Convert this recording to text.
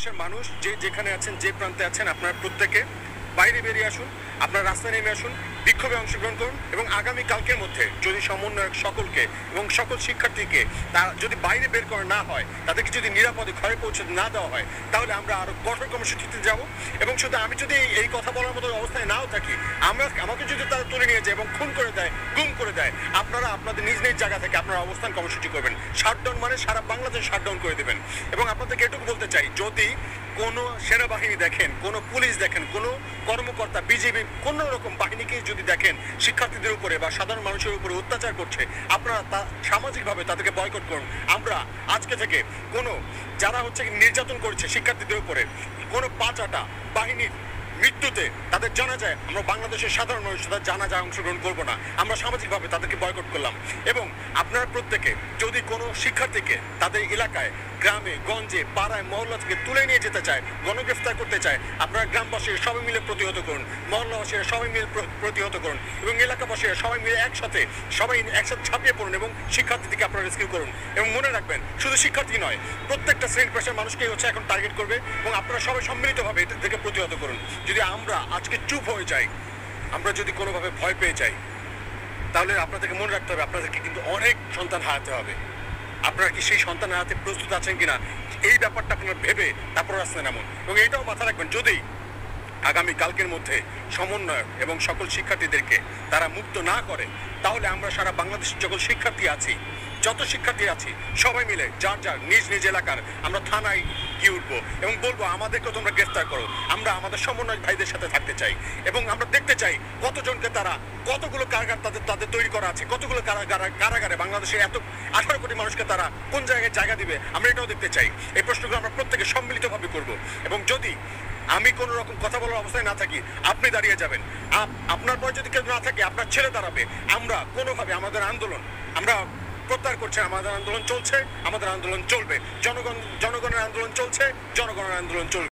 দেশের মানুষ যে যেখানে আছেন, যে প্রান্তে আছেন, আপনারা প্রত্যেকে বাইরে বেরিয়ে আসুন, আপনার রাস্তায় নেমে আসুন, বিক্ষোভে অংশগ্রহণ করুন এবং আগামী কালকের মধ্যে যদি সমন্বয়ক সকলকে এবং সকল শিক্ষার্থীকে তারা যদি বাইরে বের করে না হয়, তাদেরকে যদি নিরাপদে ঘরে পৌঁছে না দেওয়া হয়, তাহলে আমরা আরো কঠোর কর্মসূচিতে যাব। এবং শুধু আমি যদি এই কথা বলার মতো অবস্থায় নাও থাকি, আমাকে যদি তারা তুলে নিয়ে যায় এবং খুন করে দেয়, গুম করে দেয়, আপনারা আপনাদের নিজ নিজ জায়গা থেকে আপনারা অবস্থান কর্মসূচি করবেন। শাটডাউন মানে সারা বাংলাদেশ শাটডাউন করে দেবেন। এবং আপনাদেরকে এটুকু বলতে চাই, যদি কোনো সেনাবাহিনী দেখেন, কোনো পুলিশ দেখেন, কোনো কর্মকর্তা, বিজেপি কোনো রকম বাহিনীকে যদি দেখেন শিক্ষার্থীদের উপরে বা সাধারণ মানুষের উপরে অত্যাচার করছে, আপনারা তা সামাজিকভাবে তাদেরকে বয়কট করুন। আমরা আজকে থেকে কোনো যারা হচ্ছে নির্যাতন করছে শিক্ষার্থীদের উপরে, কোনো পাঁচাটা বাহিনীর মৃত্যুতে তাদের জানাজায় আমরা বাংলাদেশের সাধারণ মানুষ তাদের জানাজায় অংশগ্রহণ করব না। আমরা সামাজিকভাবে তাদেরকে বয়কট করলাম। এবং আপনারা প্রত্যেকে যদি কোনো শিক্ষার্থীকে তাদের এলাকায়, গ্রামে, গঞ্জে, পাড়ায়, মহল্লা থেকে তুলে নিয়ে যেতে চায়, গণগ্রেফতার করতে চায়, আপনারা গ্রামবাসীরা সবাই মিলে প্রতিহত করুন, মহল্লাবাসীরা সবাই মিলে প্রতিহত করুন এবং এলাকাবাসীরা সবাই মিলে একসাথে ছাপিয়ে পড়ুন এবং শিক্ষার্থীদেরকে আপনারা রেস্কিউ করুন। এবং মনে রাখবেন, শুধু শিক্ষার্থী নয়, প্রত্যেকটা শ্রেণী পেশার মানুষকেই হচ্ছে এখন টার্গেট করবে এবং আপনারা সবাই সম্মিলিতভাবে এটাকে প্রতিহত করুন। যদি আমরা আজকে চুপ হয়ে যাই, আমরা যদি কোনোভাবে ভয় পেয়ে যাই, তাহলে আপনাদেরকে মনে রাখতে হবে আপনাদেরকে কিন্তু অনেক সন্তান হারাতে হবে। আপনারা কি সেই সন্তান হারাতে প্রস্তুত আছেন কিনা, এই ব্যাপারটা আপনারা ভেবে তারপর রাস্তায় নামুন। এবং এটাও মাথা রাখবেন, যদি আগামী কালকের মধ্যে সমন্বয়ক এবং সকল শিক্ষার্থীদেরকে তারা মুক্ত না করে, তাহলে আমরা সারা বাংলাদেশের যত শিক্ষার্থী আছি সবাই মিলে যার যার নিজ নিজ এলাকার আমরা থানায় গিয়ে উঠবো এবং বলবো আমাদেরকেও তোমরা গ্রেফতার করো। আমরা আমাদের সমন্বয়ক ভাইদের সাথে থাকতে চাই এবং আমরা দেখতে চাই কতজনকে তারা, কতগুলো কারাগার তাদের তৈরি করা আছে, কতগুলো কারাগারে বাংলাদেশের 18 কোটি মানুষকে তারা কোন জায়গায় জায়গা দিবে, আমরা এটাও দেখতে চাই। এই প্রশ্নগুলো আমরা প্রত্যেকে সম্মিলিতভাবে করব। এবং যদি আমি কোনো রকম কথা বলার অবস্থায় না থাকি, আপনি দাঁড়িয়ে যাবেন, আপনার পর যদি কেউ না থাকে আপনার ছেলে দাঁড়াবে। আমরা কোনোভাবে আমাদের আন্দোলন আমরা প্রত্যাহার করছি। আমাদের আন্দোলন চলছে, আমাদের আন্দোলন চলবে। জনগণের আন্দোলন চলছে, জনগণের আন্দোলন চলবে।